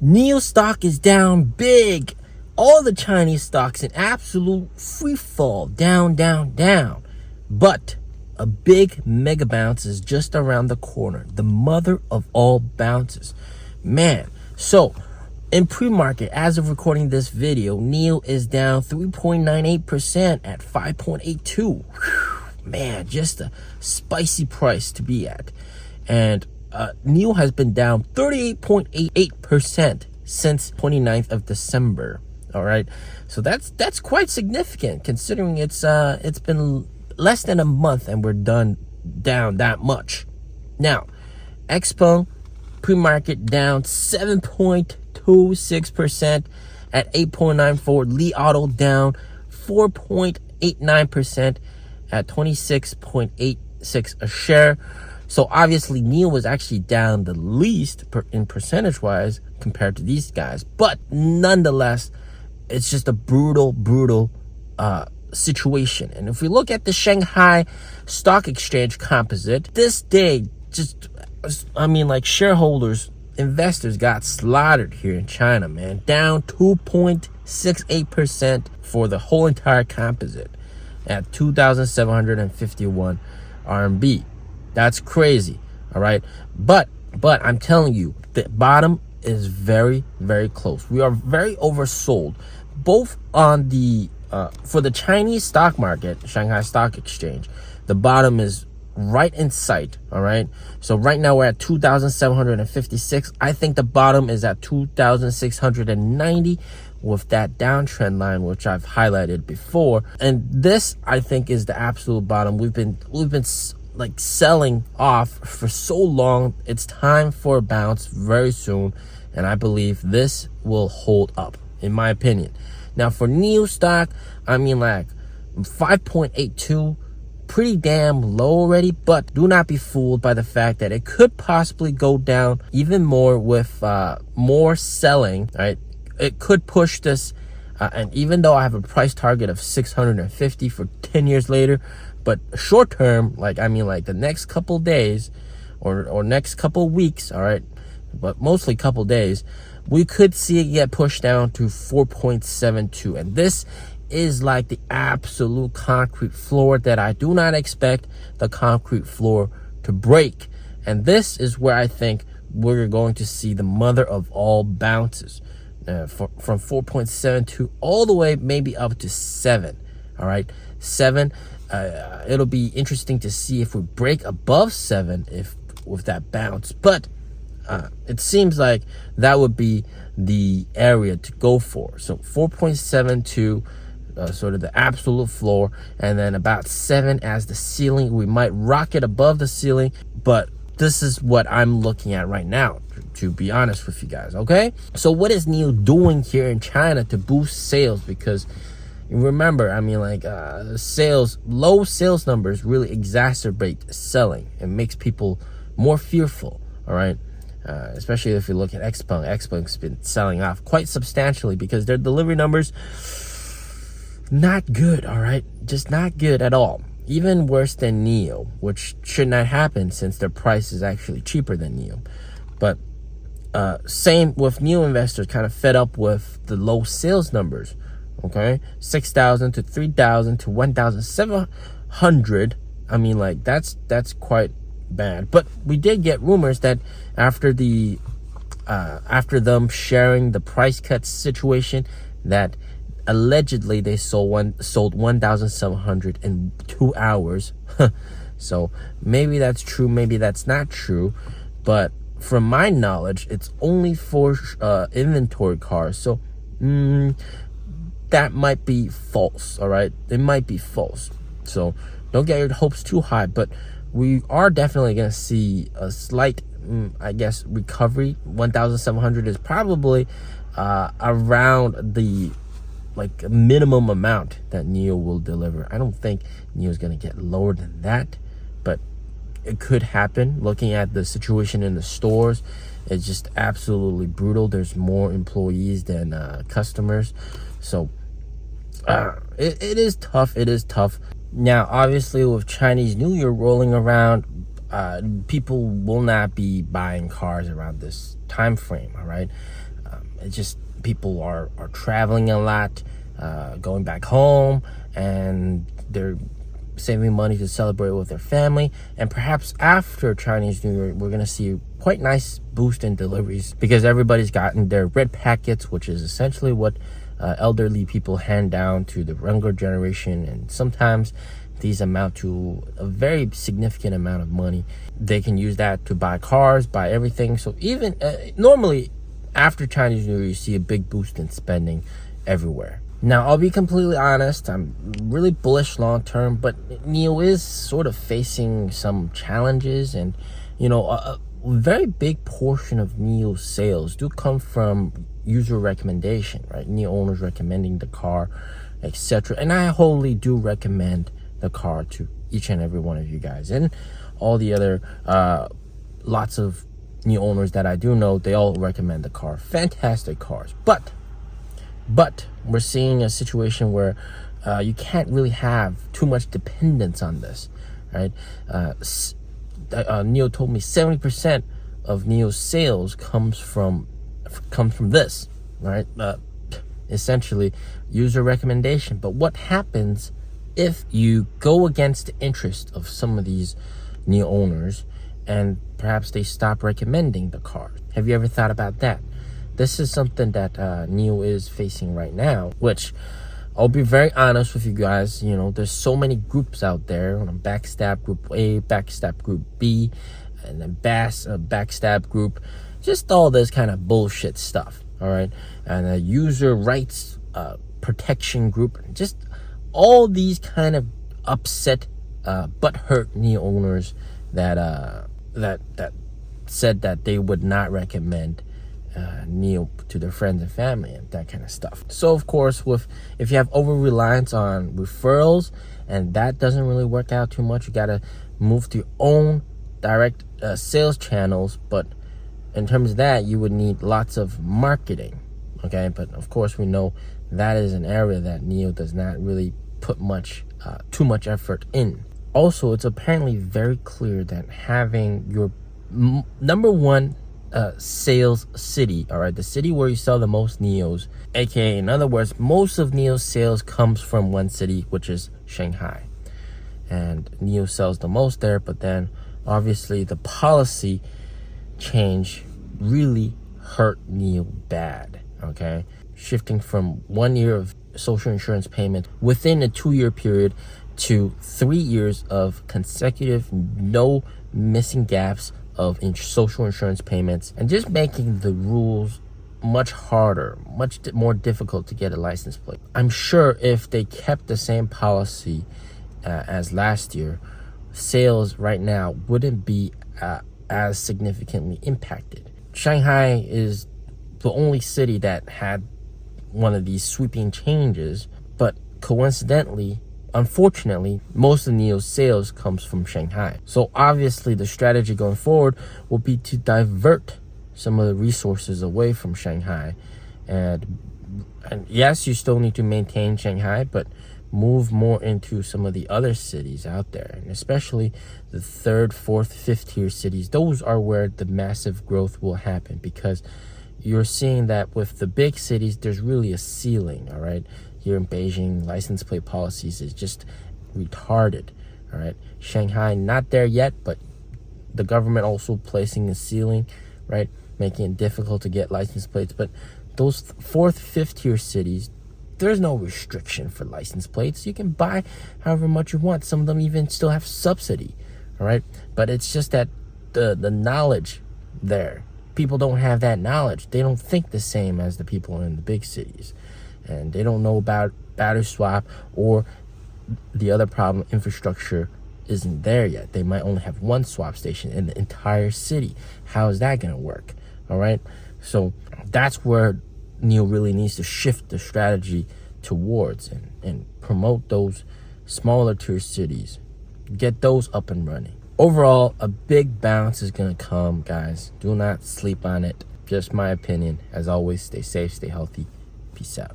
NIO stock is down big. All the Chinese stocks in absolute free fall, down, down, down. But a big mega bounce is just around the corner, the mother of all bounces. Man, so in pre-market, as of recording this video, NIO is down 3.98% at 5.82. Man, just a spicy price to be at. And NIO has been down 38.88% since 29th of December. All right, so that's quite significant considering it's been less than a month and we're down that much. Now, Expo pre-market down 7.26% at 8.94. Li Auto down 4.89% at 26.86 a share. So obviously NIO was actually down the least in percentage wise compared to these guys, but nonetheless, it's just a brutal situation. And if we look at the Shanghai Stock Exchange composite, this day like shareholders, investors got slaughtered here in China, man. Down 2.68% for the whole entire composite at 2,751 RMB. That's crazy, all right? But I'm telling you, the bottom is very, very close. We are very oversold, both on the for the Chinese stock market, Shanghai Stock Exchange. The bottom is right in sight, all right? So right now we're at 2,756. I think the bottom is at 2,690 with that downtrend line, which I've highlighted before. And this, I think, is the absolute bottom. We've been like selling off for so long. It's time for a bounce very soon, and I believe this will hold up, in my opinion. Now for NIO stock, I mean, like 5.82, pretty damn low already, but do not be fooled by the fact that it could possibly go down even more with more selling, right? It could push this, and even though I have a price target of 650 for 10 years later, but short term, like the next couple days or next couple weeks, all right, but mostly couple days, we could see it get pushed down to 4.72. And this is like the absolute concrete floor that I do not expect the concrete floor to break. And this is where I think we're going to see the mother of all bounces, from 4.72 all the way maybe up to 7. All right, 7. It'll be interesting to see if we break above 7 with that bounce, but it seems like that would be the area to go for. So 4.72, sort of the absolute floor, and then about 7 as the ceiling. We might rocket above the ceiling, but this is what I'm looking at right now, to be honest with you guys. Okay, so what is NIO doing here in China to boost sales? Because remember, low sales numbers really exacerbate selling and makes people more fearful, all right? Especially if you look at Xpeng. Xpeng's been selling off quite substantially because their delivery numbers, not good, all right? Just not good at all. Even worse than NIO, which should not happen since their price is actually cheaper than NIO. But same with NIO investors, kind of fed up with the low sales numbers, okay? 6,000 to 3,000 to 1,700. That's quite bad. But we did get rumors that after them sharing the price cut situation, that allegedly they sold 1,700 in 2 hours. So maybe that's true, maybe that's not true, but from my knowledge, it's only for inventory cars. So that might be false, all right? It might be false. So don't get your hopes too high, but we are definitely going to see a slight, recovery. 1,700 is probably around the minimum amount that NIO will deliver. I don't think NIO is going to get lower than that, but it could happen. Looking at the situation in the stores, it's just absolutely brutal. There's more employees than customers, so it is tough. It is tough. Now, obviously, with Chinese New Year rolling around, people will not be buying cars around this time frame, all right? It's just people are traveling a lot, going back home, and they're saving money to celebrate with their family. And perhaps after Chinese New Year, we're going to see quite nice boost in deliveries because everybody's gotten their red packets, which is essentially what elderly people hand down to the younger generation. And sometimes these amount to a very significant amount of money. They can use that to buy cars, buy everything. So even normally after Chinese New Year, you see a big boost in spending everywhere. Now, I'll be completely honest, I'm really bullish long term, but NIO is sort of facing some challenges. And, a very big portion of NIO's sales do come from user recommendation, right? NIO owners recommending the car, etc. And I wholly do recommend the car to each and every one of you guys. And all the other lots of NIO owners that I do know, they all recommend the car. Fantastic cars. But we're seeing a situation where you can't really have too much dependence on this, right? NIO told me 70% of NIO's sales comes from this, right? Essentially, user recommendation. But what happens if you go against the interest of some of these NIO owners and perhaps they stop recommending the car? Have you ever thought about that? This is something that NIO is facing right now, which I'll be very honest with you guys. There's so many groups out there. Backstab Group A, Backstab Group B, and then Backstab Group. Just all this kind of bullshit stuff, all right? And a user rights protection group. Just all these kind of upset, butthurt NIO owners that said that they would not recommend NIO to their friends and family and that kind of stuff. So of course, if you have over reliance on referrals and that doesn't really work out too much, you gotta move to your own direct sales channels. But in terms of that, you would need lots of marketing, okay? But of course, we know that is an area that NIO does not really put too much effort in. Also, it's apparently very clear that having your number one sales city, all right, the city where you sell the most NIOs, aka in other words, most of NIO's sales comes from one city, which is Shanghai, and NIO sells the most there. But then obviously the policy change really hurt NIO bad, okay? Shifting from 1 year of social insurance payment within a 2-year period to 3 years of consecutive no missing gaps of social insurance payments, and just making the rules much harder, much more difficult to get a license plate. I'm sure if they kept the same policy as last year, sales right now wouldn't be as significantly impacted. Shanghai is the only city that had one of these sweeping changes, but coincidentally, unfortunately, most of NIO's sales comes from Shanghai. So obviously the strategy going forward will be to divert some of the resources away from Shanghai. And yes, you still need to maintain Shanghai, but move more into some of the other cities out there, and especially the 3rd, 4th, 5th tier cities. Those are where the massive growth will happen, because you're seeing that with the big cities, there's really a ceiling, all right? Here in Beijing, license plate policies is just retarded, all right? Shanghai, not there yet, but the government also placing a ceiling, right? Making it difficult to get license plates. But those 4th, 5th tier cities, there's no restriction for license plates. You can buy however much you want. Some of them even still have subsidy, all right? But it's just that the knowledge there, people don't have that knowledge. They don't think the same as the people in the big cities. And they don't know about battery swap, or the other problem, infrastructure isn't there yet. They might only have one swap station in the entire city. How is that going to work? All right. So that's where NIO really needs to shift the strategy towards and promote those smaller tier cities, get those up and running. Overall, a big bounce is going to come, guys. Do not sleep on it. Just my opinion. As always, stay safe, stay healthy. Peace out.